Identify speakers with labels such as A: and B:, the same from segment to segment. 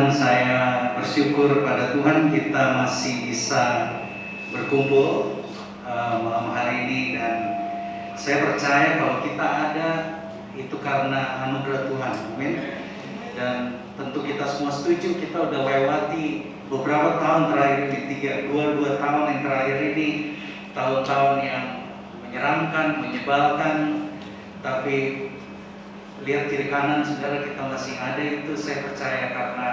A: Tuhan, saya bersyukur pada Tuhan kita masih bisa berkumpul malam hari ini, dan saya percaya kalau kita ada itu karena anugerah Tuhan, amin. Dan tentu kita semua setuju, kita udah lewati beberapa tahun terakhir ini, 2 tahun yang terakhir ini, tahun-tahun yang menyeramkan, menyebalkan, tapi lihat kiri kanan saudara, kita masih ada. Itu saya percaya karena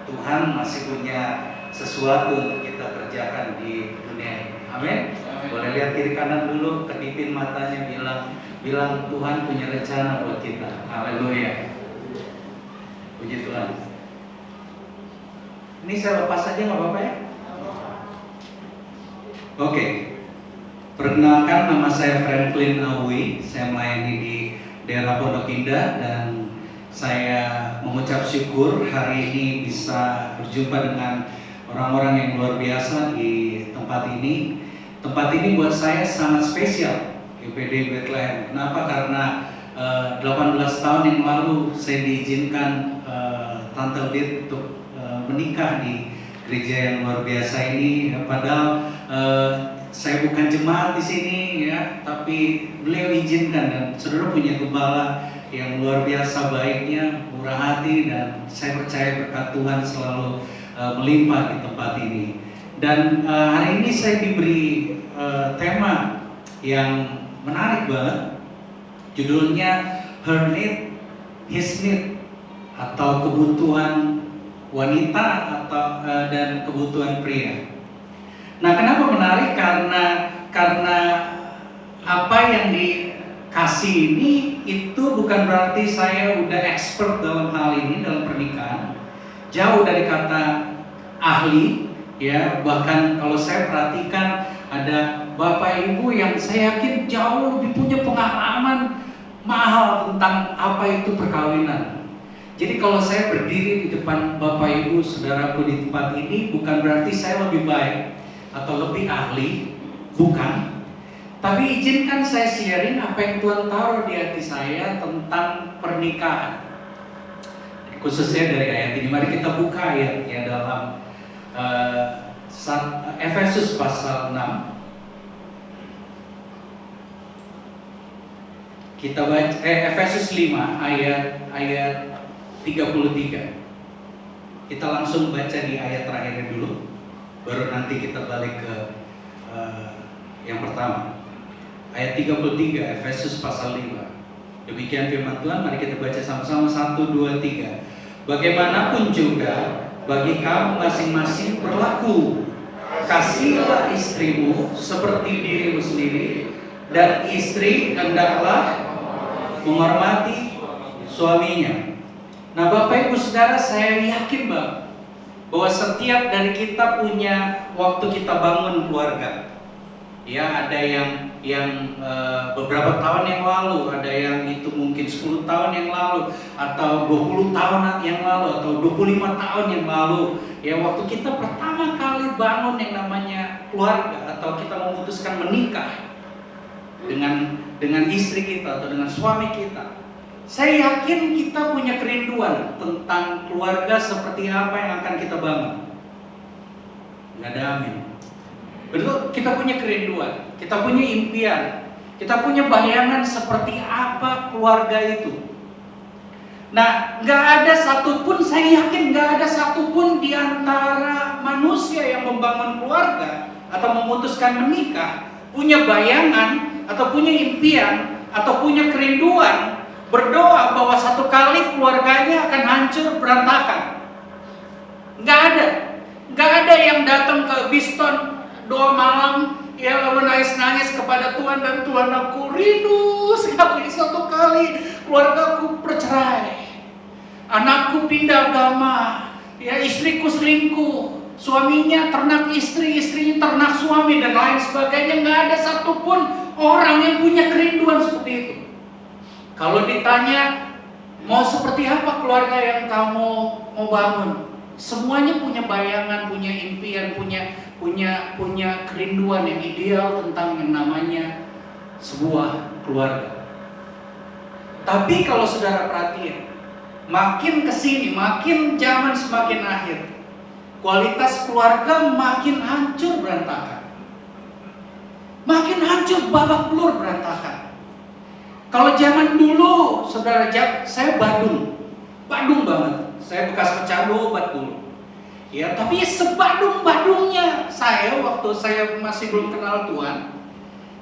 A: Tuhan masih punya sesuatu untuk kita kerjakan di dunia ini, amin. Boleh lihat kiri kanan dulu, kedipin matanya, bilang Tuhan punya rencana buat kita. Haleluya, puji Tuhan. Ini saya lepas saja nggak apa-apa ya? Oke. Perkenalkan, nama saya Franklin Awi. Saya melayani di daerah Pondok Indah, dan saya mengucap syukur hari ini bisa berjumpa dengan orang-orang yang luar biasa di tempat ini. Tempat ini buat saya sangat spesial, GPD Bethlehem. Kenapa? Karena 18 tahun yang lalu saya diizinkan Tante Lid untuk menikah di gereja yang luar biasa ini. Padahal saya bukan jemaat di sini ya, tapi beliau izinkan, dan saudara punya gembala yang luar biasa baiknya, murah hati, dan saya percaya berkat Tuhan selalu melimpah di tempat ini. Dan hari ini saya diberi tema yang menarik banget, judulnya Her Need, His Need, atau kebutuhan wanita atau dan kebutuhan pria. Nah, kenapa menarik? Karena apa yang dikasih ini itu bukan berarti saya udah expert dalam hal ini, dalam pernikahan. Jauh dari kata ahli, ya. Bahkan kalau saya perhatikan ada bapak ibu yang saya yakin jauh lebih punya pengalaman mahal tentang apa itu perkawinan. Jadi kalau saya berdiri di depan bapak ibu saudaraku di tempat ini, bukan berarti saya lebih baik atau lebih ahli, bukan. Tapi izinkan saya sharing apa yang Tuhan taruh di hati saya tentang pernikahan, khususnya dari ayat ini. Mari kita buka ayatnya dalam Efesus pasal 6. Kita baca Efesus 5 ayat 33. Kita langsung baca di ayat terakhirnya dulu, baru nanti kita balik ke yang pertama. Ayat 33 Efesus pasal 5. Demikian firman Tuhan, mari kita baca sama-sama. 1, 2, 3. Bagaimanapun juga bagi kamu masing-masing berlaku, kasihilah istrimu seperti dirimu sendiri, dan istri hendaklah menghormati suaminya. Nah, Bapak Ibu Saudara, saya yakin bahwa setiap dari kita punya waktu kita bangun keluarga. Ya, ada yang beberapa tahun yang lalu, ada yang itu mungkin 10 tahun yang lalu, atau 20 tahun yang lalu, atau 25 tahun yang lalu. Ya, waktu kita pertama kali bangun yang namanya keluarga, atau kita memutuskan menikah dengan istri kita atau dengan suami kita. Saya yakin kita punya kerinduan tentang keluarga seperti apa yang akan kita bangun. Nggak ada amin. Betul, kita punya kerinduan, kita punya impian, kita punya bayangan seperti apa keluarga itu. Nah, nggak ada satupun, saya yakin nggak ada satupun di antara manusia yang membangun keluarga atau memutuskan menikah punya bayangan atau punya impian atau punya kerinduan berdoa bahwa satu kali keluarganya akan hancur berantakan. Nggak ada yang datang ke Biston doa malam, ya lalu nangis kepada Tuhan, dan Tuhan, aku rindu sekali satu kali keluargaku bercerai, anakku pindah agama, ya istriku selingkuh, suaminya ternak istri, istrinya ternak suami, dan lain sebagainya. Nggak ada satupun orang yang punya kerinduan seperti itu. Kalau ditanya mau seperti apa keluarga yang kamu mau bangun, semuanya punya bayangan, punya impian, punya kerinduan yang ideal tentang yang namanya sebuah keluarga. Tapi kalau saudara perhatiin, Makin kesini, makin zaman semakin akhir, kualitas keluarga makin hancur berantakan. Makin hancur, babak belur berantakan. Kalau zaman dulu, saudara, saya Badung banget. Saya bekas pecandu obat dulu. Ya, tapi sebadung-badungnya saya waktu saya masih belum kenal Tuhan,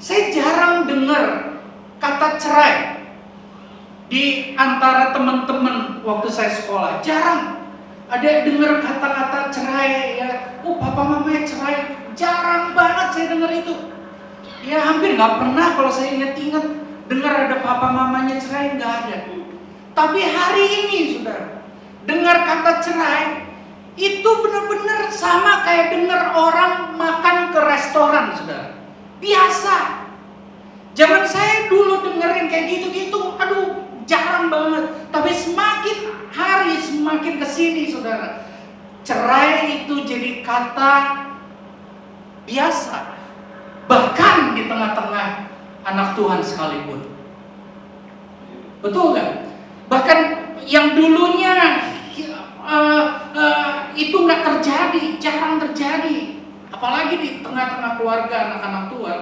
A: saya jarang dengar kata cerai di antara teman-teman waktu saya sekolah. Jarang ada dengar kata-kata cerai ya. Oh, papa mamanya cerai. Jarang banget saya dengar itu. Ya, hampir nggak pernah kalau saya ingat-ingat dengar ada papa mamanya cerai, nggak ada. Tapi hari ini, saudara, dengar kata cerai itu benar-benar sama kayak dengar orang makan ke restoran, saudara. Biasa. Zaman saya dulu dengerin kayak gitu-gitu, aduh, jarang banget. Tapi semakin hari semakin kesini, saudara, cerai itu jadi kata biasa. Bahkan di tengah-tengah anak Tuhan sekalipun. Betul nggak? Bahkan yang dulunya itu nggak terjadi, jarang terjadi, apalagi di tengah-tengah keluarga anak-anak Tuhan.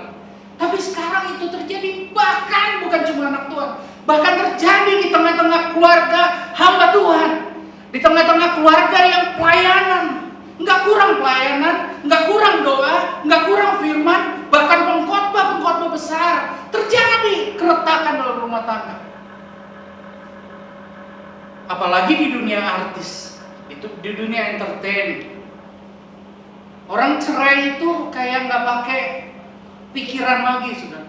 A: Tapi sekarang itu terjadi, bahkan bukan cuma anak Tuhan, bahkan terjadi di tengah-tengah keluarga hamba Tuhan, di tengah-tengah keluarga yang pelayanan. Nggak kurang pelayanan, nggak kurang doa, nggak kurang firman, bahkan pengkhotbah besar. Terjadi keretakan dalam rumah tangga. Apalagi di dunia artis, itu di dunia entertain. Orang cerai itu kayak nggak pakai pikiran lagi, sudah.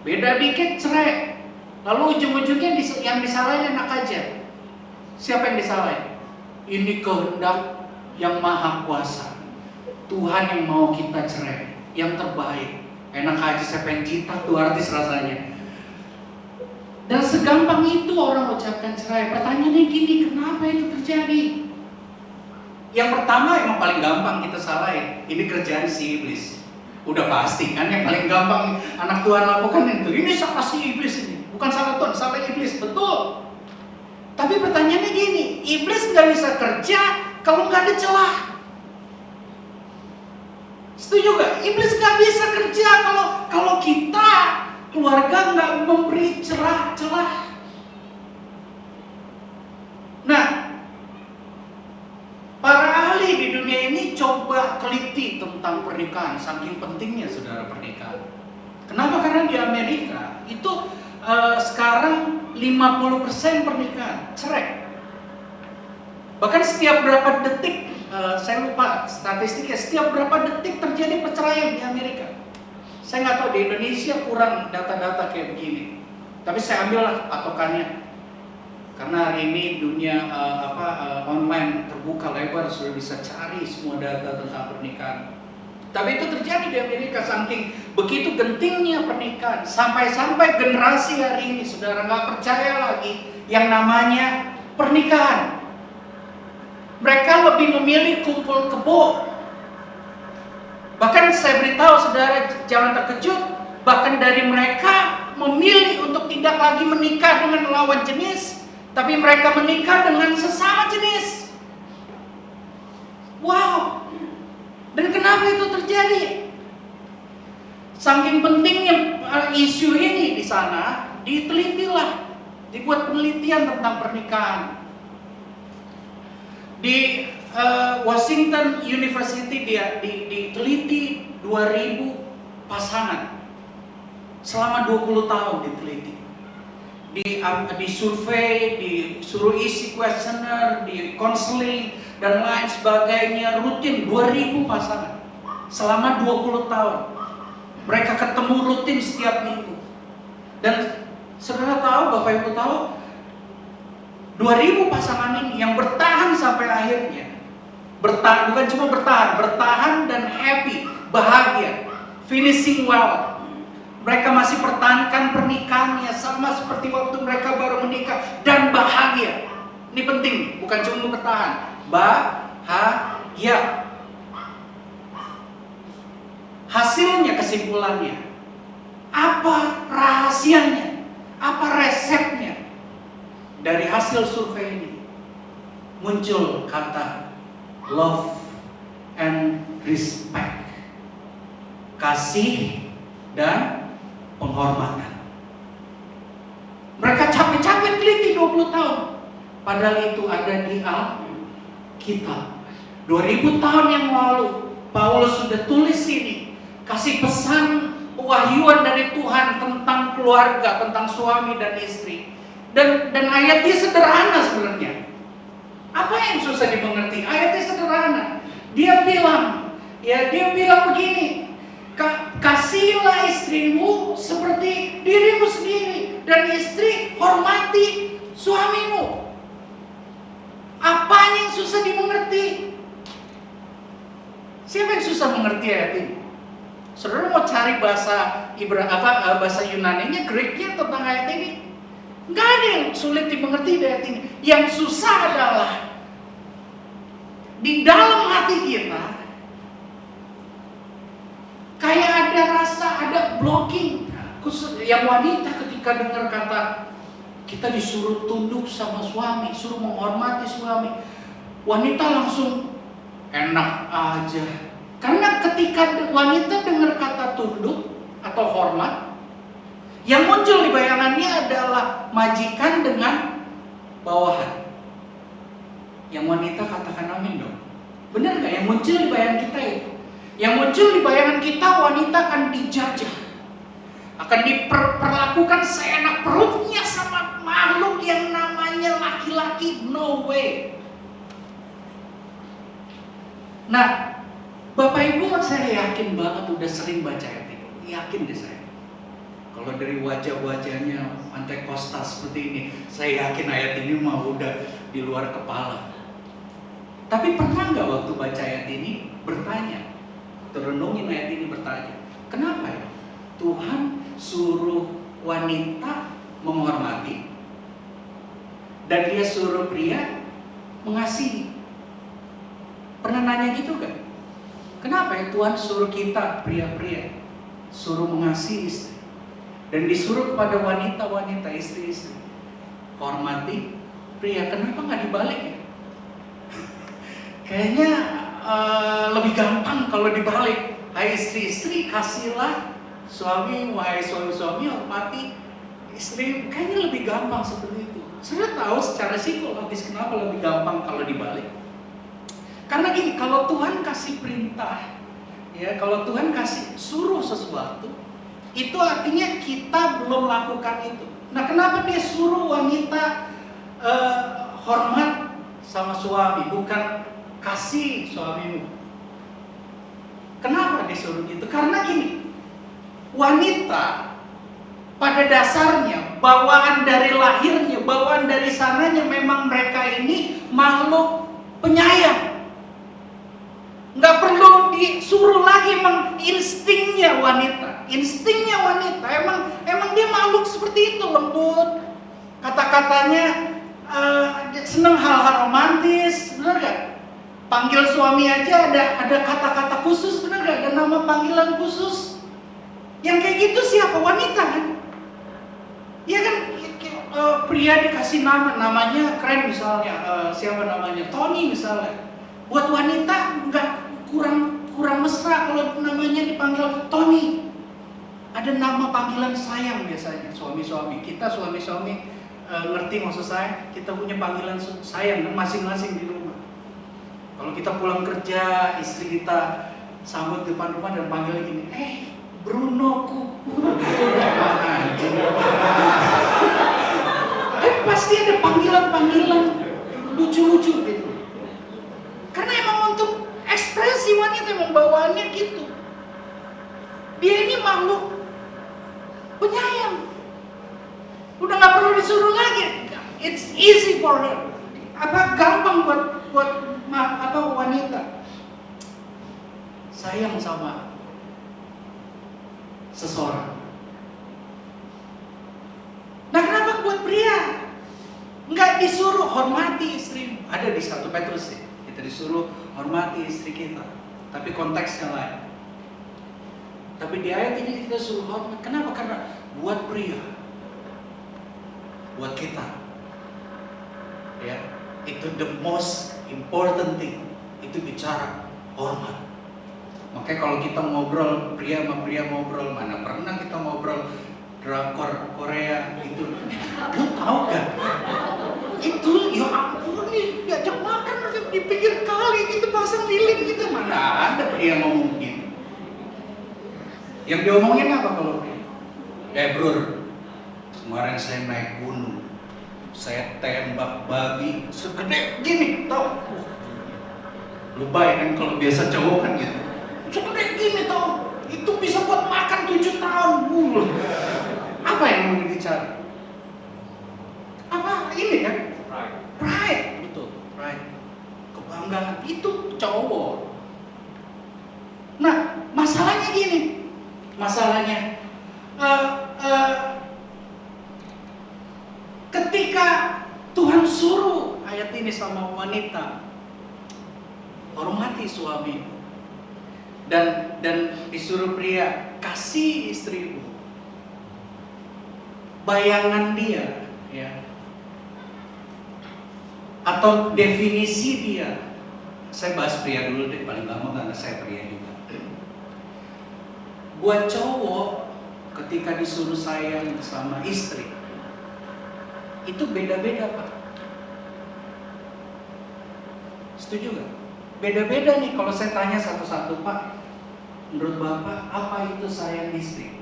A: Beda dikit cerai, lalu ujung-ujungnya yang disalahin enak aja. Siapa yang disalahin? Ini kehendak yang maha kuasa. Tuhan yang mau kita cerai, yang terbaik. Enak aja, saya pengen jitak tuh artis rasanya. Dan segampang itu orang ucapkan cerai. Pertanyaannya gini, kenapa itu terjadi? Yang pertama emang paling gampang kita salahin, ini kerjaan si iblis. Udah pasti kan, yang paling gampang anak Tuhan lakukan itu. Ini salah si iblis ini, bukan salah Tuhan, salah iblis, betul. Tapi pertanyaannya gini, iblis nggak bisa kerja kalau nggak ada celah. Setuju gak? Iblis nggak bisa kerja kalau kita keluarga nggak memberi celah. Nah, para ahli di dunia ini coba teliti tentang pernikahan, saking pentingnya, saudara, pernikahan. Kenapa? Karena di Amerika itu sekarang 50% pernikahan cerai. Bahkan setiap berapa detik, saya lupa statistiknya, setiap berapa detik terjadi perceraian di Amerika. Saya nggak tahu, di Indonesia kurang data-data kayak begini. Tapi saya ambillah patokannya. Karena hari ini dunia online terbuka lebar, sudah bisa cari semua data tentang pernikahan. Tapi itu terjadi di Amerika, saking begitu gentingnya pernikahan, sampai-sampai generasi hari ini, saudara, nggak percaya lagi yang namanya pernikahan. Mereka lebih memilih kumpul kebo. Bahkan saya beritahu saudara, jangan terkejut, bahkan dari mereka memilih untuk tidak lagi menikah dengan lawan jenis, tapi mereka menikah dengan sesama jenis. Wow. Dan kenapa itu terjadi? Saking pentingnya isu ini di sana, ditelitilah, dibuat penelitian tentang pernikahan. Di Washington University dia diteliti 2000 pasangan selama 20 tahun diteliti. Di survei, disuruh isi kuesioner, di konseling dan lain sebagainya, rutin 2000 pasangan selama 20 tahun. Mereka ketemu rutin setiap minggu. Dan saudara tahu, Bapak Ibu tahu, 2000 pasangan ini yang bertahan sampai akhirnya. Bertahan, bukan cuma bertahan dan happy, bahagia, finishing well. Mereka masih pertahankan pernikahannya sama seperti waktu mereka baru menikah dan bahagia. Ini penting, bukan cuma bertahan, bahagia. Hasilnya, kesimpulannya, apa rahasianya? Apa resepnya? dari hasil survei ini muncul kata love and respect, kasih dan penghormatan. Mereka capek-capek teliti 20 tahun, padahal itu ada di Alkitab. 2000 tahun yang lalu Paulus sudah tulis ini, kasih pesan pewahyuan dari Tuhan tentang keluarga, tentang suami dan istri. Dan ayatnya sederhana sebenarnya. Apa yang susah dimengerti? Ayatnya sederhana. Dia bilang begini, kasihlah istrimu seperti dirimu sendiri, dan istri hormati suamimu. Apanya yang susah dimengerti? Siapa yang susah mengerti ayat ini? Saudara mau cari bahasa bahasa Yunani-nya, Greek-nya tentang ayat ini? Nggak ada yang sulit dimengerti dari ayat ini. Yang susah adalah di dalam hati kita kayak ada rasa, ada blocking. Khusus yang wanita ketika dengar kata kita disuruh tunduk sama suami, suruh menghormati suami, wanita langsung enak aja. Karena ketika wanita dengar kata tunduk atau hormat, yang muncul di bayangannya adalah majikan dengan bawahan. Yang wanita katakan amin dong. Benar gak yang muncul di bayangan kita itu? Yang muncul di bayangan kita, wanita akan dijajah, akan diperlakukan seenak perutnya sama makhluk yang namanya laki-laki. No way. Nah, Bapak Ibu, saya yakin banget udah sering baca ayat ini. Yakin deh saya. Kalau dari wajah-wajahnya Antekostal seperti ini, saya yakin ayat ini mah udah di luar kepala. Tapi pernah nggak waktu baca ayat ini bertanya, terenungin ayat ini bertanya, kenapa ya Tuhan suruh wanita menghormati dan Dia suruh pria mengasihi? Pernah nanya gitu kan? Kenapa ya Tuhan suruh kita pria-pria suruh mengasihi istri, dan disuruh kepada wanita-wanita, istri-istri hormati pria? Kenapa nggak dibalik ya? Kayaknya lebih gampang kalau dibalik. Hai istri-istri, kasihlah suami, wahai suami-suami, hormati istri. Kayaknya lebih gampang seperti itu. Saya tahu secara psikologis kenapa lebih gampang kalau dibalik. Karena gini, kalau Tuhan kasih perintah, ya, kalau Tuhan kasih suruh sesuatu, itu artinya kita belum lakukan itu. Nah, kenapa Dia suruh wanita hormat sama suami, bukan kasih suamimu? Kenapa disuruh gitu? Karena gini, wanita pada dasarnya, bawaan dari lahirnya, bawaan dari sananya, memang mereka ini makhluk penyayang. Nggak perlu disuruh lagi, emang instingnya wanita. Instingnya wanita, emang dia makhluk seperti itu, lembut. Kata-katanya senang hal-hal romantis, benar gak? Panggil suami aja ada kata-kata khusus, benar gak? Ada nama panggilan khusus. Yang kayak gitu siapa? Wanita kan? Ya kan, pria dikasih namanya keren misalnya, siapa namanya? Tony misalnya. Buat wanita nggak kurang mesra kalau namanya dipanggil Tony. Ada nama panggilan sayang biasanya. Suami-suami kita, suami-suami ngerti maksud saya. Kita punya panggilan sayang kan masing-masing di rumah. Kalau kita pulang kerja, istri kita sambut depan rumah dan panggil gini, Brunoku. Pasti ada panggilan-panggilan lucu-lucu gitu. Karena emang untuk ekspresi wanita, emang bawaannya gitu. Dia ini makhluk penyayang. Udah nggak perlu disuruh lagi. It's easy for her. Gampang buat wanita sayang sama seseorang. Nah, kenapa buat pria nggak disuruh hormati istri? Ada di 1 Petrus ya. Kita disuruh hormati istri kita, tapi konteksnya lain. Tapi di ayat ini kita suruh hormat. Kenapa? Karena buat pria, buat kita, ya, itu the most important thing. Itu bicara hormat. Makanya kalau kita ngobrol pria sama pria ngobrol, mana pernah kita ngobrol drakor Korea itu, lu tahu gak? Itu ya ampun nih, diajak makan di pinggir kali gitu pasang lilin gitu, mana ada pria ngomong gitu. Yang diomongin apa kalau pria? Bro, kemarin saya naik gunung, saya tembak babi segede gini, tau? Lu bayangin kalau biasa cowok kan gitu, segede gini tau, itu bisa buat makan 7 tahun. Apa yang mau dicari? Apa ini kan? Pride, betul, pride, kebanggaan, itu cowok. Nah, masalahnya gini, masalahnya ketika Tuhan suruh ayat ini sama wanita, hormati suami, dan disuruh pria, kasih istrimu. Bayangan dia, ya, atau definisi dia. Saya bahas pria dulu deh, paling gampang karena saya pria juga. Buat cowok, ketika disuruh sayang sama istri, itu beda-beda, Pak. Setuju gak? Beda-beda nih. Kalau saya tanya satu-satu, Pak, menurut Bapak apa itu sayang istri?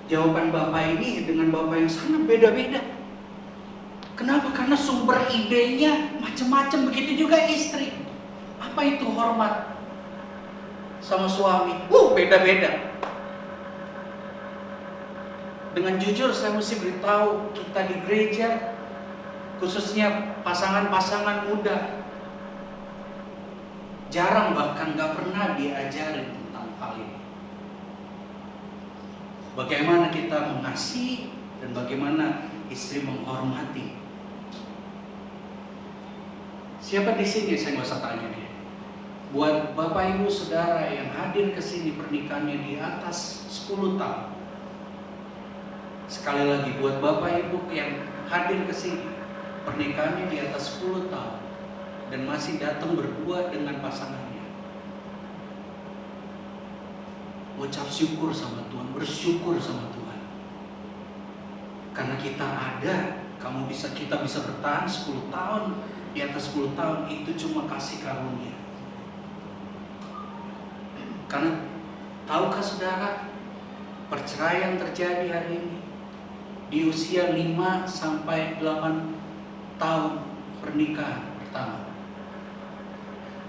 A: Jawaban Bapak ini dengan Bapak yang sana beda-beda. Kenapa? Karena sumber idenya macam-macam. Begitu juga istri. Apa itu hormat sama suami? Beda-beda. Dengan jujur saya mesti beritahu, kita di gereja, khususnya pasangan-pasangan muda, jarang bahkan gak pernah diajarin tentang hal ini. Bagaimana kita mengasihi dan bagaimana istri menghormati. Siapa di sini, saya nggak usah tanya deh. Buat Bapak Ibu Saudara yang hadir ke sini pernikahannya di atas 10 tahun. Sekali lagi, buat Bapak Ibu yang hadir ke sini pernikahannya di atas 10 tahun dan masih datang berdua dengan pasangannya, ucap syukur sama Tuhan, bersyukur sama Tuhan. Karena kita ada, kita bisa bertahan 10 tahun, di atas 10 tahun, itu cuma kasih karunia. Karena tahukah saudara, perceraian terjadi hari ini di usia 5 sampai 8 tahun pernikahan pertama.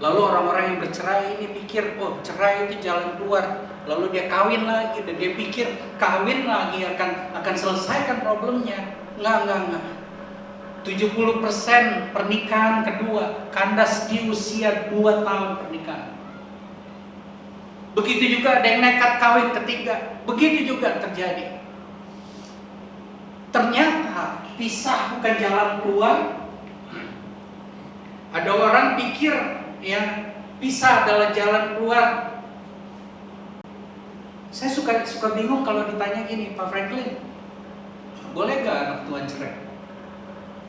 A: Lalu orang-orang yang bercerai ini pikir, cerai itu jalan keluar. Lalu dia kawin lagi dan dia pikir kawin lagi akan selesaikan problemnya. Enggak. 70% pernikahan kedua kandas di usia 2 tahun pernikahan. Begitu juga ada yang nekat kawin ketiga. Begitu juga terjadi. Ternyata pisah bukan jalan keluar. Ada orang pikir ya pisah adalah jalan keluar. Saya suka bingung kalau ditanya gini, Pak Franklin, boleh gak anak Tuhan cerai?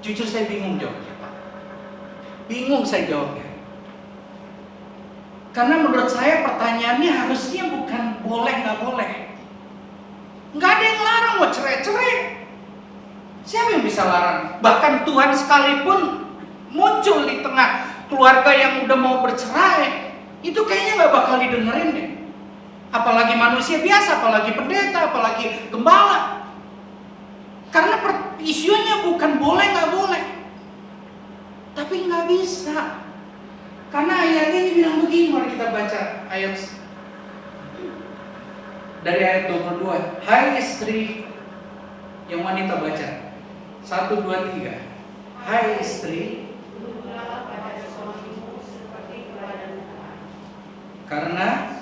A: Jujur saya bingung jawabnya, Pak. Bingung saya jawabnya. Karena menurut saya pertanyaannya harusnya bukan boleh gak boleh. Gak ada yang larang mau cerai. Siapa yang bisa larang? Bahkan Tuhan sekalipun muncul di tengah keluarga yang udah mau bercerai, itu kayaknya gak bakal didengerin deh. Apalagi manusia biasa, apalagi pendeta, apalagi gembala. Karena isunya bukan boleh gak boleh, tapi gak bisa. Karena ayat ini bilang begini, mari kita baca ayat dari ayat 22. Hai istri, yang wanita baca 1, 2, 3. Hai istri, karena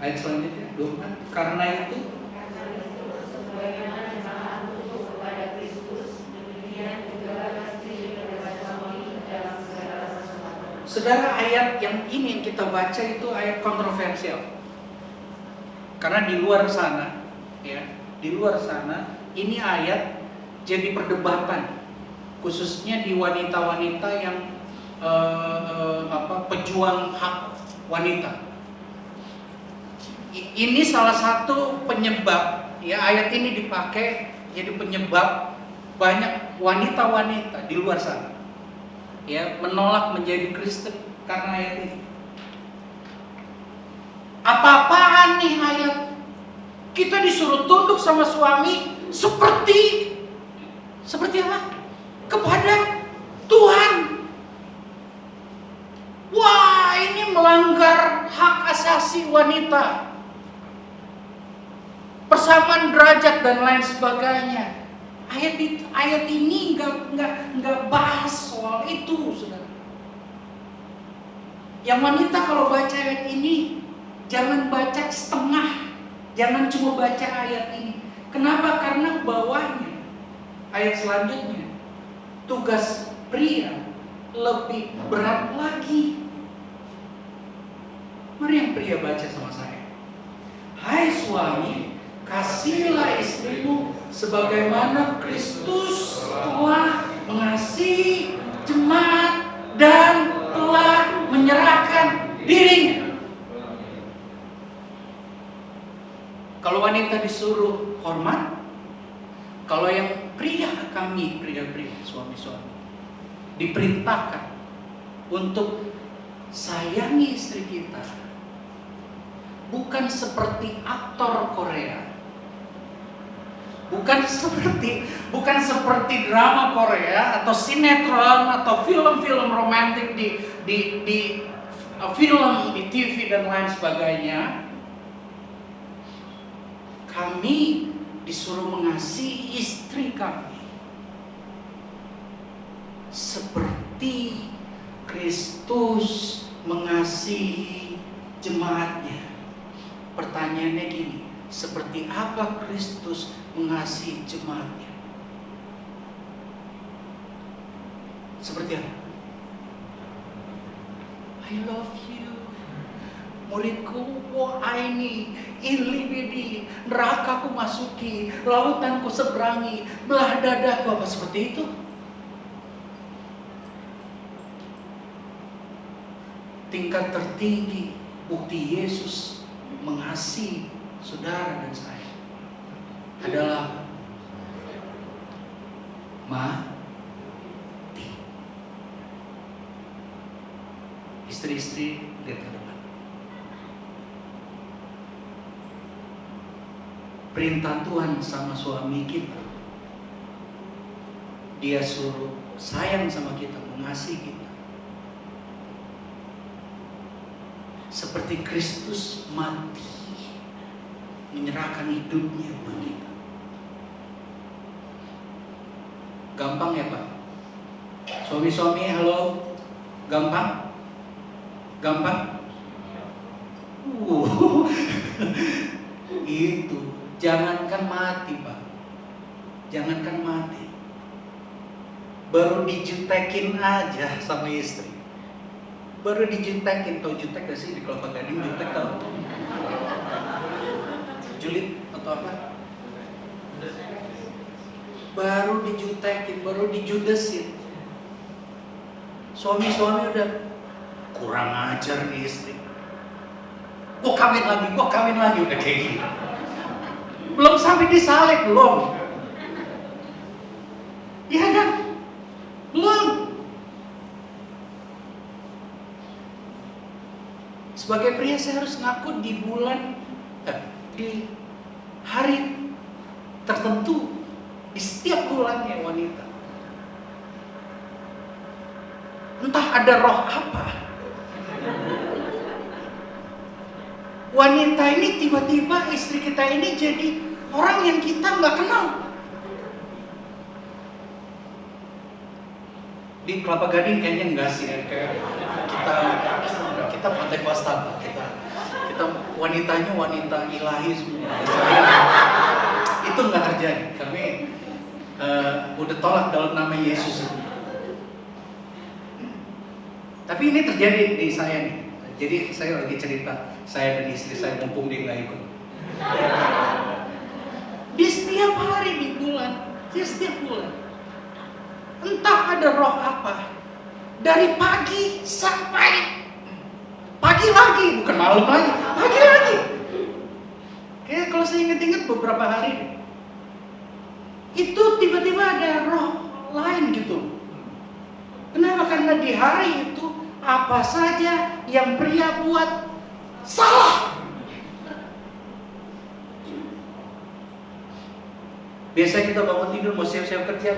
A: ayat selanjutnya, karena itu saudara, ayat yang ini yang kita baca itu ayat kontroversial.
B: Karena di luar sana, ya, di luar sana ini ayat jadi perdebatan, khususnya di wanita-wanita yang pejuang hak wanita. Ini salah satu penyebab, ya, ayat ini dipakai jadi penyebab banyak wanita-wanita di luar sana, ya, menolak menjadi Kristen karena ayat ini. Apa-apaan nih ayat? Kita disuruh tunduk sama suami seperti apa? Kepada Tuhan. Wah, ini melanggar hak asasi wanita, persamaan derajat dan lain sebagainya. Ayat ini nggak bahas soal itu, saudara. Yang wanita kalau baca ayat ini jangan baca setengah, jangan cuma baca ayat ini. Kenapa? Karena bawahnya ayat selanjutnya tugas pria lebih berat lagi. Mari yang pria baca sama saya. Hai suami, kasihilah istrimu sebagaimana Kristus telah mengasihi jemaat dan telah menyerahkan dirinya. Kalau wanita disuruh hormat, kalau yang pria, kami pria-pria, suami-suami, diperintahkan untuk sayangi istri kita. Bukan seperti aktor Korea, bukan seperti drama Korea atau sinetron atau film-film romantik di film di TV dan lain sebagainya. Kami disuruh mengasihi istri kami seperti Kristus mengasihi jemaatnya. Pertanyaannya gini, seperti apa Kristus mengasihi jemaatnya? Seperti apa? I love you. Muridku, wah ini bedi, neraka ku masuki, lautan ku seberangi, belah dadaku, apa seperti itu? Tingkat tertinggi bukti Yesus mengasihi saudara dan saya adalah mati. Istri-istri lihat ke depan. Perintah Tuhan sama suami kita, Dia suruh sayang sama kita, mengasihi kita seperti Kristus mati, menyerahkan hidupnya buat kita. Gampang ya Pak? Suami-suami halo? Gampang? Gampang? Itu, jangankan mati Pak, jangankan mati, baru dijutekin aja sama istri. Baru dijutekin, tau jutek gak sih di Kelapa Gading? Jutek tau? Julid atau apa? Baru dijutekin, baru dijudesin. Suami-suami udah kurang ajar nih istri. Gua kawin lagi, udah kayak gini. Belum sampai disalib, belum. Iya kan? Belum. Sebagai pria saya harus ngaku di hari tertentu, di setiap bulannya wanita. Entah ada roh apa. Wanita ini tiba-tiba istri kita ini jadi orang yang kita nggak kenal. Di Kelapa Gading kayaknya enggak sih, kayak kita pantai Wastafel, kita wanitanya wanita ilahi semua. Itu nggak terjadi. Kami udah tolak dalam nama Yesus. Tapi ini terjadi di saya nih. Jadi saya lagi cerita, saya dan istri saya mumpung dia nggak ikut. Di setiap hari di setiap bulan. Entah ada roh apa. Dari pagi sampai pagi lagi, bukan malam lagi, pagi lagi. Kayak kalau saya ingat-ingat beberapa hari deh, itu tiba-tiba ada roh lain gitu. Kenapa? Karena di hari itu apa saja yang pria buat salah. Biasanya kita bangun tidur mau siap-siap kerja,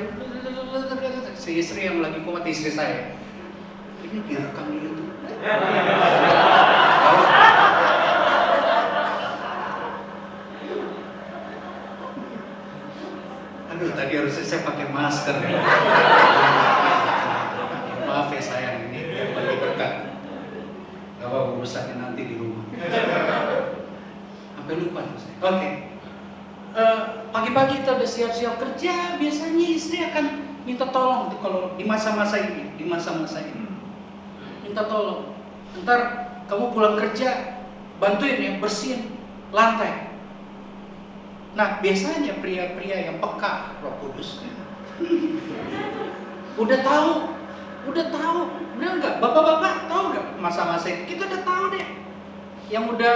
B: si istri yang lagi kumat, istri saya ini direkam di YouTube. Aduh, tadi harusnya saya pakai masker ya. Maaf ya sayang, ini biar bagi berkat. Gak apa urusannya nanti di rumah. Sampai lupa tuh saya. Oke. Pagi-pagi kita udah siap-siap kerja, biasanya istri akan minta tolong tuh kalau di masa-masa ini, minta tolong. Ntar kamu pulang kerja, bantuin ya bersihin lantai. Nah, biasanya pria-pria yang peka Roh Kudus udah tahu, benar nggak? Bapak-bapak tahu nggak masa-masa itu? Kita udah tahu deh. Yang udah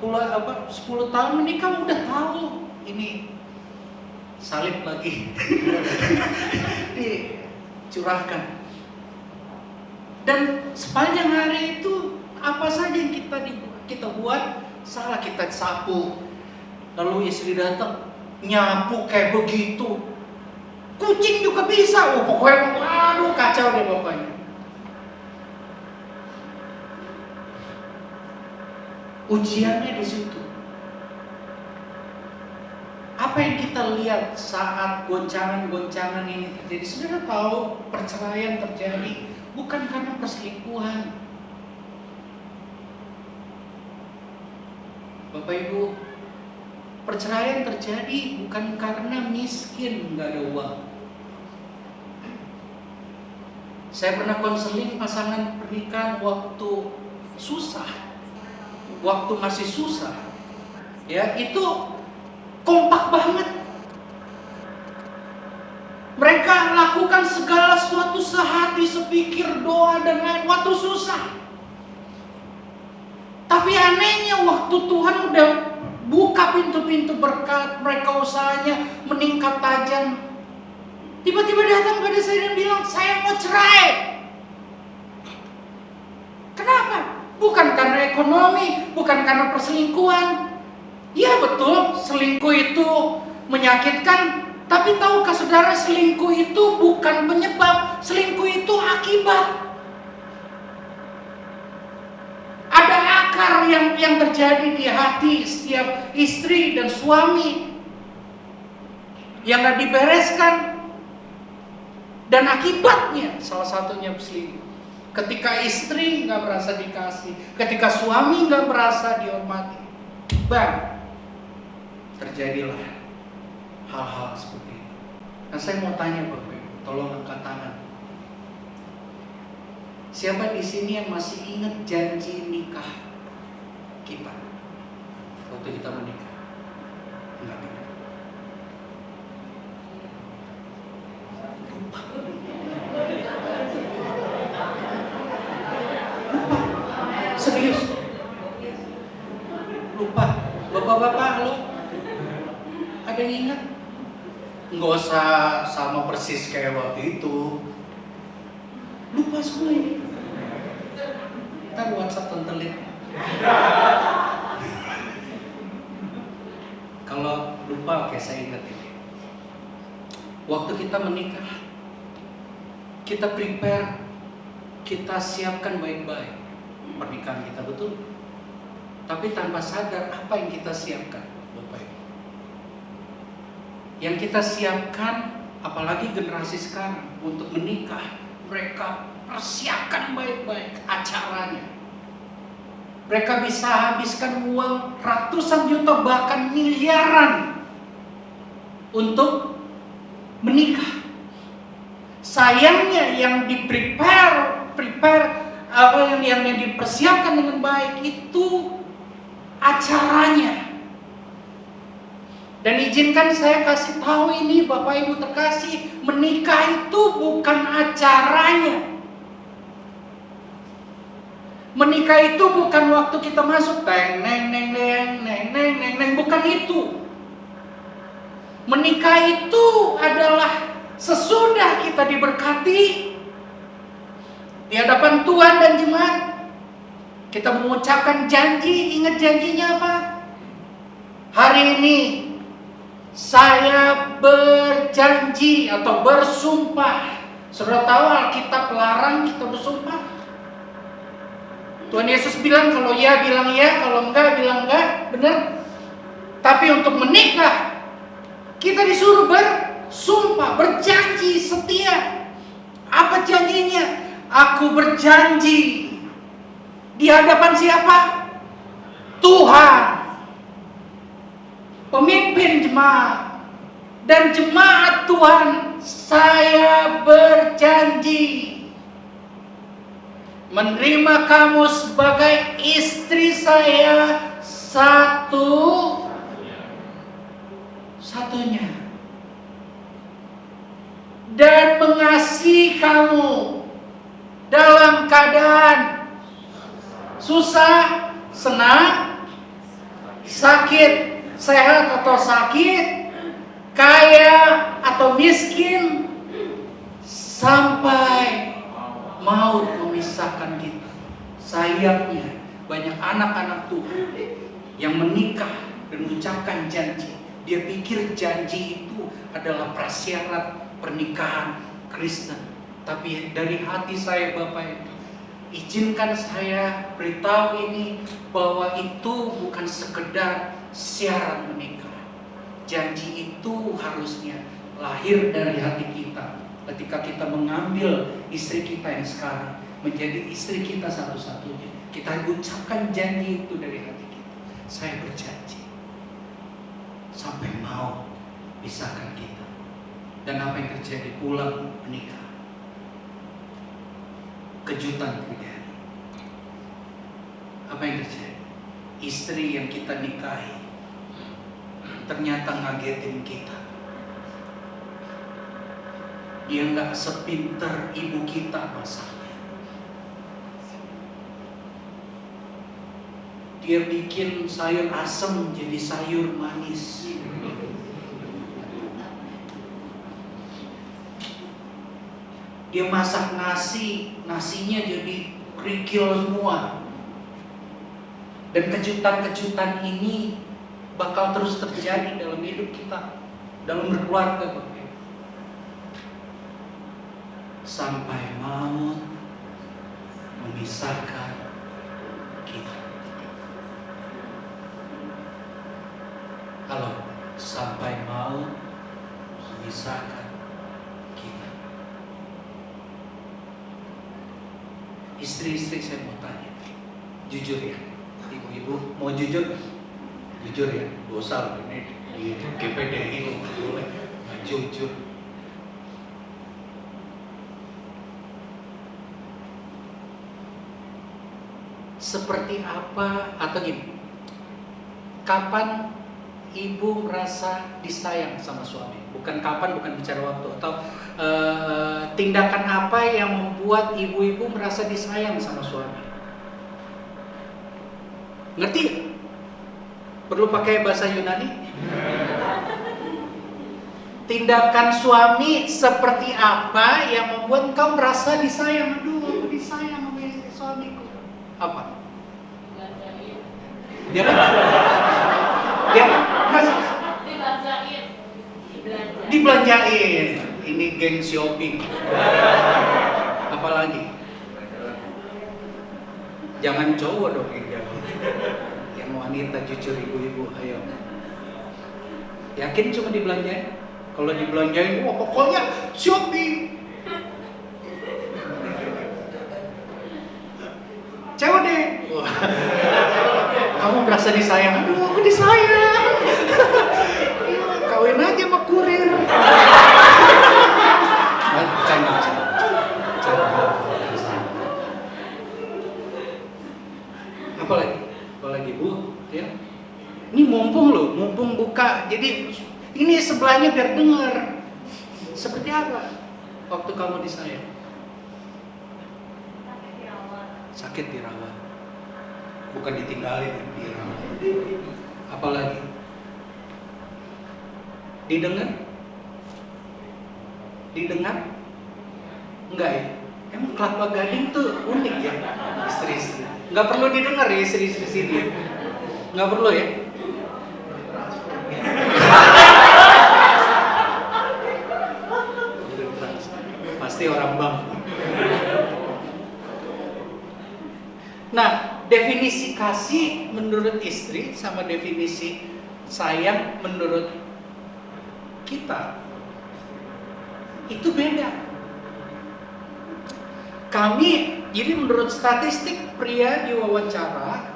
B: 10 tahun menikah udah tahu ini salib lagi dicurahkan. Dan sepanjang hari itu apa saja yang kita buat salah, kita sapu. Lalu istri datang nyapu kayak begitu. Kucing juga bisa. Pokoknya aduh kacau deh pokoknya. Ujiannya di situ. Apa yang kita lihat saat goncangan-goncangan ini terjadi? Saudara tahu perceraian terjadi bukan karena perselingkuhan. Bapak Ibu, perceraian terjadi bukan karena miskin, nggak ada uang. Saya pernah konseling pasangan pernikahan waktu susah, waktu masih susah, ya itu kompak banget. Mereka lakukan segala sesuatu sehati, sepikir, doa dan lain waktu susah. Tapi anehnya waktu Tuhan udah buka pintu-pintu berkat, mereka usahanya meningkat tajam. Tiba-tiba datang pada saya dan bilang, saya mau cerai. Kenapa? Bukan karena ekonomi, bukan karena perselingkuhan. Ya betul, selingkuh itu menyakitkan. Tapi tahukah saudara, selingkuh itu bukan penyebab, selingkuh itu akibat. Ada akar yang terjadi di hati setiap istri dan suami yang gak dibereskan. Dan akibatnya salah satunya selingkuh. Ketika istri gak merasa dikasih, ketika suami gak merasa dihormati, terjadilah hal-hal seperti itu. Nah saya mau tanya Bapak Ibu, tolong angkat tangan. Siapa di sini yang masih ingat janji nikah kita waktu kita menikah? Enggak ingat. Lupa. Serius. Lupa. Bapak-bapak lo ada yang ingat? Nggak usah sama persis kayak waktu itu. Lupa semua ini. Ntar WhatsApp tentelit. Kalau lupa, oke saya ingat ini. Waktu kita menikah, kita prepare, kita siapkan baik-baik pernikahan kita, betul? Tapi tanpa sadar apa yang kita siapkan, Bapak Ibu. Yang kita siapkan, apalagi generasi sekarang untuk menikah, mereka persiapkan baik-baik acaranya. Mereka bisa habiskan uang ratusan juta bahkan miliaran untuk menikah. Sayangnya yang yang dipersiapkan dengan baik itu acaranya, Dan izinkan saya kasih tahu ini Bapak Ibu terkasih, menikah itu bukan acaranya. Menikah itu bukan waktu kita masuk teng neng neng neng neng neng neng neng, bukan itu. Menikah itu adalah sesudah kita diberkati di hadapan Tuhan dan jemaat, kita mengucapkan janji. Ingat janjinya apa? Hari ini saya berjanji atau bersumpah. Saudara tahu Alkitab larang kita bersumpah. Tuhan Yesus bilang kalau ya bilang ya, kalau enggak bilang enggak, benar? Tapi untuk menikah kita disuruh bersumpah, berjanji setia. Apa janjinya? Aku berjanji di hadapan siapa? Tuhan, pemimpin jemaat, dan jemaat Tuhan, saya berjanji menerima kamu sebagai istri saya satu-satunya, dan mengasihi kamu dalam keadaan susah, senang, sakit, sehat atau sakit, kaya atau miskin, sampai maut memisahkan kita. Sayangnya banyak anak-anak Tuhan yang menikah dan mengucapkan janji. Dia pikir janji itu adalah prasyarat pernikahan Kristen. Tapi dari hati saya Bapak Ibu, izinkan saya beritahu ini bahwa itu bukan sekedar syarat menikah. Janji itu harusnya lahir dari hati kita. Ketika kita mengambil istri kita yang sekarang menjadi istri kita satu-satunya, kita ucapkan janji itu dari hati kita. Saya berjanji sampai mau pisahkan kita. Dan apa yang terjadi? Pulang menikah, kejutan terjadi. Apa yang terjadi? Istri yang kita nikahi ternyata ngagetin kita. Dia nggak sepinter ibu kita masaknya. Dia bikin sayur asem jadi sayur manis. Dia masak nasi, nasinya jadi kerikil semua. Dan kejutan-kejutan ini bakal terus terjadi dalam hidup kita, dalam berkeluarga, Bapak. Sampai maut memisahkan kita. Kalau sampai maut memisahkan kita. Istri-istri saya mau tanya, jujur ya, ibu-ibu mau jujur? Jujur ya, dosa ini di GPDI itu boleh nggak jujur. Seperti apa, atau gini, kapan ibu merasa disayang sama suami? Bukan kapan, bukan bicara waktu. Atau tindakan apa yang membuat ibu-ibu merasa disayang sama suami? Ngerti? Perlu pakai bahasa Yunani? Tindakan suami seperti apa yang membuat engkau merasa disayang? Aduh, aku disayang sama suamiku. Apa? Dia kan? Dia masih dibelanjain. Ini geng shopping. Apalagi? Jangan cowok dong yang jago. Yang wanita jujur ibu-ibu, ayo. Yakin cuma dibelanjain? Kalau dibelanjain, wah pokoknya shopping. Cewek deh. Kamu merasa disayang? Aduh, aku disayang. Kawin aja sama kurir. Canda. Apalagi Bu, ya. Ini mumpung buka Jadi ini sebelahnya biar dengar. Seperti apa waktu kamu disayang? Sakit dirawat. Bukan ditinggalin, dirawat. Apalagi? Didengar? Didengar? Enggak ya? Emang Kelapa Gading tuh unik ya, istri-istri. Nggak perlu didengar ya istri-istri sini. Nggak perlu ya. Pasti orang bang. Nah, definisi kasih menurut istri sama definisi sayang menurut kita itu beda. Kami, jadi menurut statistik pria diwawancara,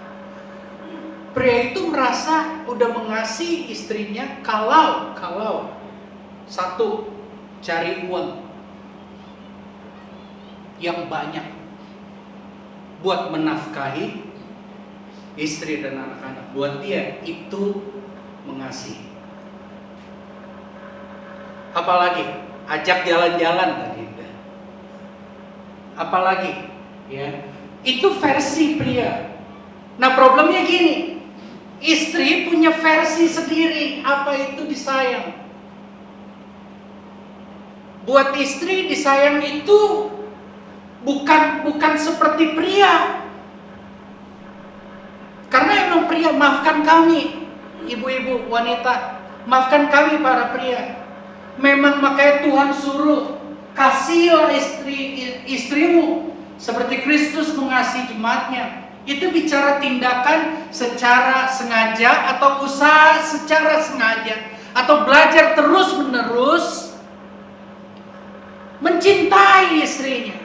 B: pria itu merasa udah mengasihi istrinya kalau satu, cari uang yang banyak buat menafkahi istri dan anak-anak. Buat dia itu mengasihi. Apalagi ajak jalan-jalan tadi. Apalagi ya, itu versi pria. Nah problemnya gini, istri punya versi sendiri apa itu disayang. Buat istri disayang itu bukan seperti pria. Karena emang pria, maafkan kami ibu-ibu wanita, maafkan kami para pria. Memang makanya Tuhan suruh kasihilah istrimu seperti Kristus mengasihi jemaatnya. Itu bicara tindakan secara sengaja atau usaha secara sengaja atau belajar terus-menerus mencintai istrinya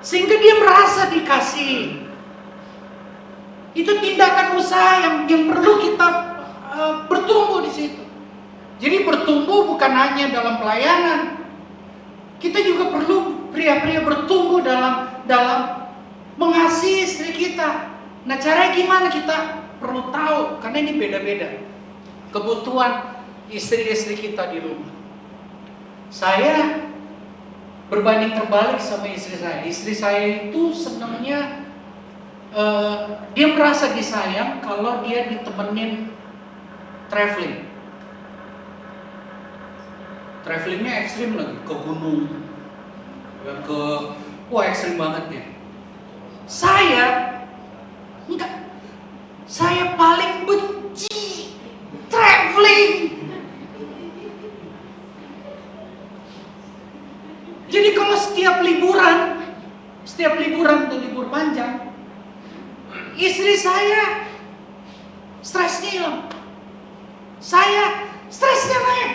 B: sehingga dia merasa dikasihi. Itu tindakan usaha yang perlu kita bertumbuh di situ. Jadi bertumbuh bukan hanya dalam pelayanan. Kita juga perlu pria-pria bertumbuh dalam mengasihi istri kita. Nah caranya gimana kita perlu tahu, karena ini beda-beda kebutuhan istri-istri kita di rumah. Saya berbanding terbalik sama istri saya. Istri saya itu senangnya dia merasa disayang kalau dia ditemenin traveling. Travelingnya ekstrim lagi, ke gunung, ekstrim banget ya. Saya paling benci traveling. Jadi kalau setiap liburan tuh libur panjang, istri saya stresnya hilang, saya stresnya naik.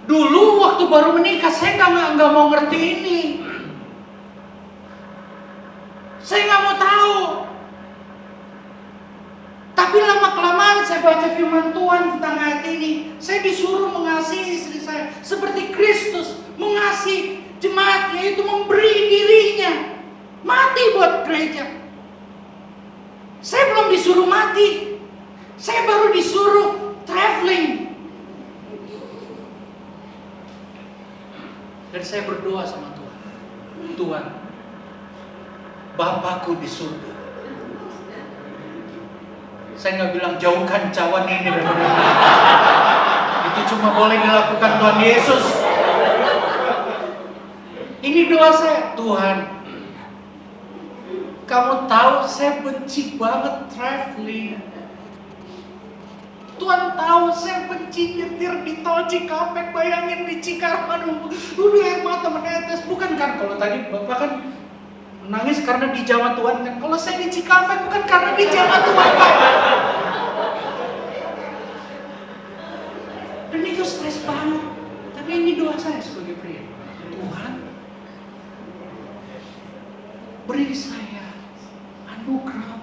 B: Dulu waktu baru menikah saya nggak mau ngerti ini, saya nggak mau tahu. Tapi lama kelamaan saya baca firman Tuhan tentang ayat ini, saya disuruh mengasihi istri saya seperti Kristus mengasihi jemaatnya, itu memberi dirinya mati buat gereja. Saya belum disuruh mati, saya baru disuruh traveling. Dan saya berdoa sama Tuhan, Tuhan, Bapakku di surga. Saya nggak bilang jauhkan cawan ini daripada aku. Itu cuma boleh dilakukan Tuhan Yesus. Ini doa saya, Tuhan, kamu tahu saya benci banget traveling. Tuhan tahu saya benci nyetir di tol Cikampek, bayangin di Cikarang, aduh, air mata menetes. Bukan kan kalau tadi Bapak kan menangis karena di jamaah Tuhan kan. Kalau saya di Cikampek bukan karena di jamaah Tuhan, Pak. Dan itu stres banget. Tapi ini doa saya sebagai pria. Tuhan, beri saya anugerah.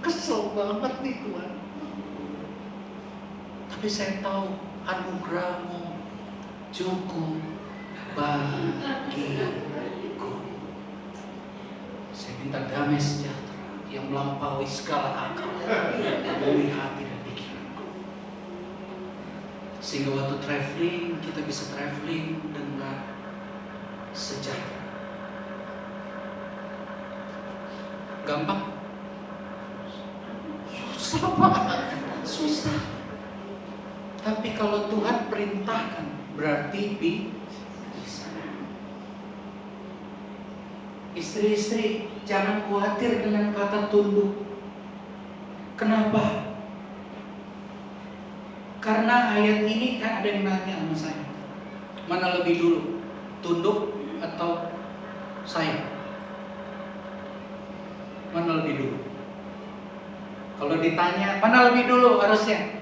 B: Kesel banget nih Tuhan. Tapi saya tahu anugerah-Mu cukup bagiku. Saya minta damai sejahtera yang melampaui segala akal, melampaui hati dan pikiran. Sehingga waktu traveling, kita bisa traveling dengan sejahtera. Gampang? Susah banget, susah. Tapi kalau Tuhan perintahkan, berarti bisa. Istri-istri, jangan khawatir dengan kata tunduk. Kenapa? Karena ayat ini kan ada yang nanya sama saya, mana lebih dulu, tunduk atau sayang? Mana lebih dulu? Kalau ditanya, mana lebih dulu harusnya?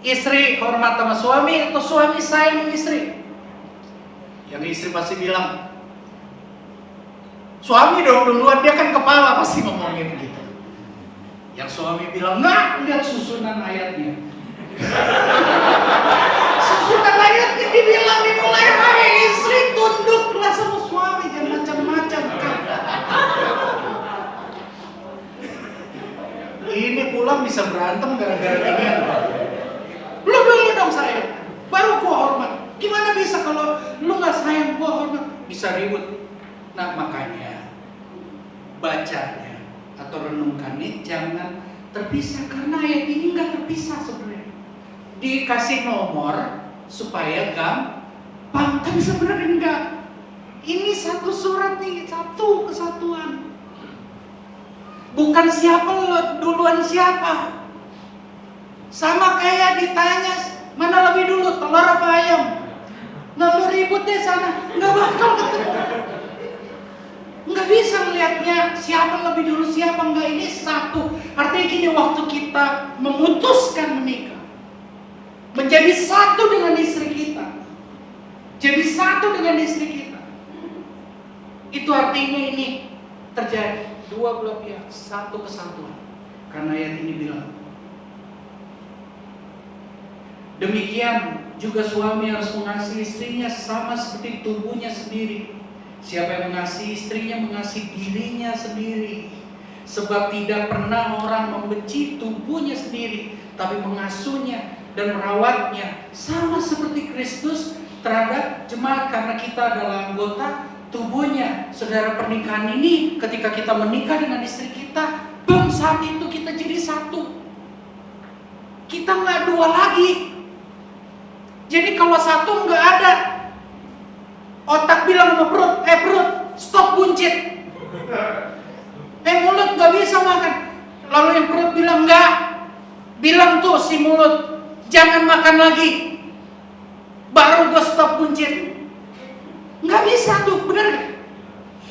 B: Istri hormat sama suami atau suami sayang sama istri? Yang istri pasti bilang, suami dong duluan, dia kan kepala, pasti ngomongin begitu. Yang suami bilang, enggak, lihat susunan ayatnya. Susunan ayatnya dibilang dimulai, hai istri tunduklah sama suami, jangan macam-macam. Ini pulang bisa berantem gara-gara ini. Lu dulu dong sayang, baru gua hormat. Gimana bisa kalau lu gak sayang gua hormat? Bisa ribut. Nah makanya bacanya atau renungkannya jangan terpisah, karena ayat ini gak terpisah sebenarnya. Dikasih nomor supaya gampang, tapi sebenarnya enggak. Ini satu surat nih, satu kesatuan. Bukan siapa duluan siapa. Sama kayak ditanya, mana lebih dulu, telur apa ayam? Nggak lu ribut deh sana, nggak bakal ketemu. Nggak bisa melihatnya siapa lebih dulu siapa, nggak, ini satu. Artinya gini, waktu kita memutuskan menikah, menjadi satu dengan istri kita, jadi satu dengan istri kita, itu artinya ini terjadi dua belah pihak, satu kesatuan. Karena ayat ini bilang, demikian juga suami harus mengasihi istrinya sama seperti tubuhnya sendiri. Siapa yang mengasihi istrinya mengasihi dirinya sendiri. Sebab tidak pernah orang membenci tubuhnya sendiri, tapi mengasuhnya dan merawatnya sama seperti Kristus terhadap jemaat, karena kita adalah anggota tubuhnya. Saudara, pernikahan ini ketika kita menikah dengan istri kita, saat itu kita jadi satu. Kita nggak dua lagi. Jadi kalau satu nggak ada, otak bilang sama perut, perut, stop buncit. Mulut nggak bisa makan. Lalu yang perut bilang nggak, bilang tuh si mulut, jangan makan lagi. Baru gue stop buncit. Nggak bisa tuh, bener?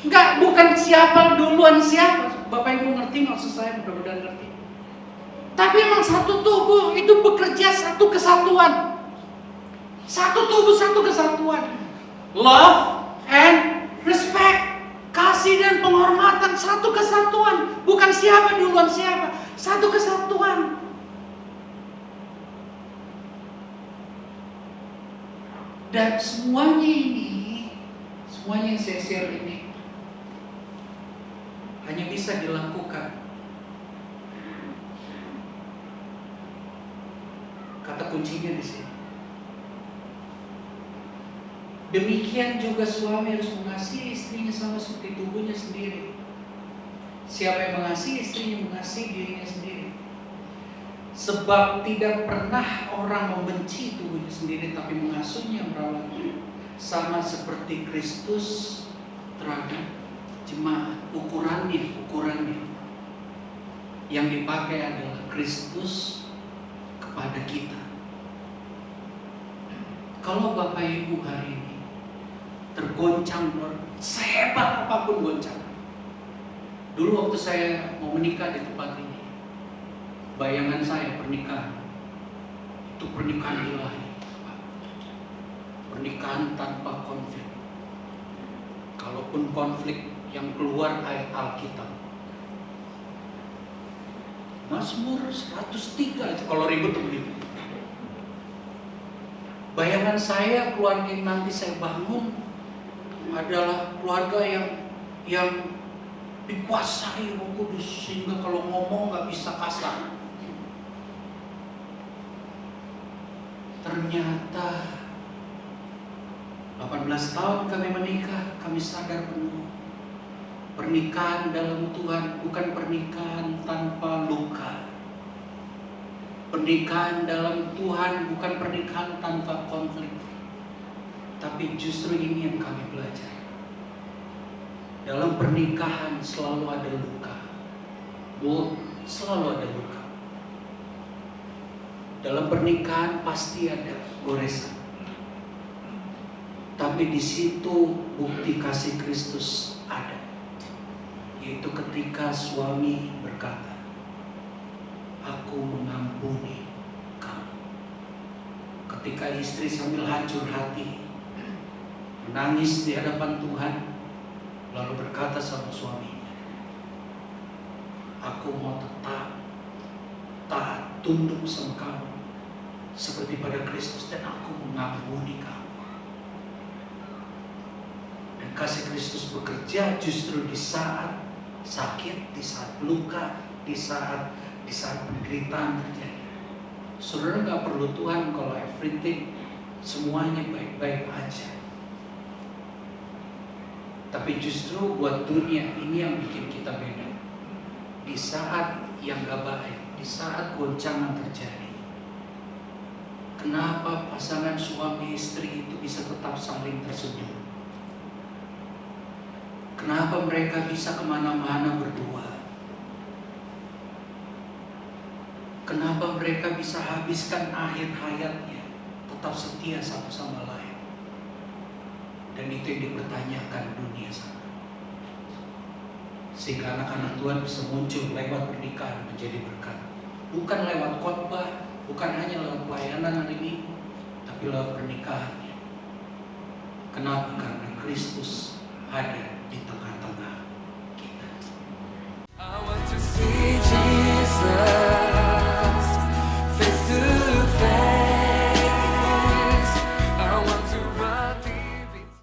B: Nggak, bukan siapa duluan siapa. Bapak Ibu ngerti maksud saya, mudah-mudahan ngerti. Tapi emang satu tubuh itu bekerja satu kesatuan. Satu tubuh, satu kesatuan. Love and respect. Kasih dan penghormatan, satu kesatuan. Bukan siapa duluan siapa, satu kesatuan. Dan semuanya ini, semuanya yang saya share ini hanya bisa dilakukan, kata kuncinya di sini. Demikian juga suami harus mengasihi istrinya sama seperti tubuhnya sendiri. Siapa yang mengasihi istrinya mengasihi dirinya sendiri. Sebab tidak pernah orang membenci tubuhnya sendiri, tapi mengasuhnya, merawatnya, sama seperti Kristus terhadap jemaat. Ukurannya yang dipakai adalah Kristus kepada kita. Kalau Bapak Ibu hari ini tergoncang, sehebat apapun goncangan. Dulu waktu saya mau menikah di tempat ini, bayangan saya pernikahan itu pernikahan ilahi, pernikahan tanpa konflik. Kalaupun konflik, yang keluar ayat Alkitab. Mazmur 103 itu kalau ribut tuh begitu. Bayangan saya keluarga yang nanti saya bangun adalah keluarga yang dikuasai Roh Kudus sehingga kalau ngomong nggak bisa kasar. Ternyata 18 tahun kami menikah, kami sadar penuh. Pernikahan dalam Tuhan bukan pernikahan tanpa luka. Pernikahan dalam Tuhan bukan pernikahan tanpa konflik. Tapi justru ini yang kami belajar. Dalam pernikahan selalu ada luka. Selalu ada luka. Dalam pernikahan pasti ada goresan. Tapi di situ bukti kasih Kristus ada. Yaitu ketika suami berkata, aku mengampuni kamu. Ketika istri sambil hancur hati, menangis di hadapan Tuhan, lalu berkata sama suaminya, aku mau tetap taat tunduk sama kamu seperti pada Kristus, dan aku mengampuni kamu. Dan kasih Kristus bekerja justru di saat sakit, di saat luka, di saat penderitaan terjadi. Saudara nggak perlu Tuhan kalau everything semuanya baik-baik aja. Tapi justru buat dunia ini yang bikin kita beda. Di saat yang gak baik, di saat goncangan terjadi, kenapa pasangan suami istri itu bisa tetap saling tersenyum? Kenapa mereka bisa kemana-mana berdua? Kenapa mereka bisa habiskan akhir hayatnya tetap setia satu sama lain? Dan itu yang dipertanyakan dunia sana. Sehingga anak-anak Tuhan bisa muncul lewat pernikahan menjadi berkat. Bukan lewat khotbah, bukan hanya lewat pelayanan hari Minggu, tapi lewat pernikahannya. Kenapa? Karena Kristus ada di tengah-tengah.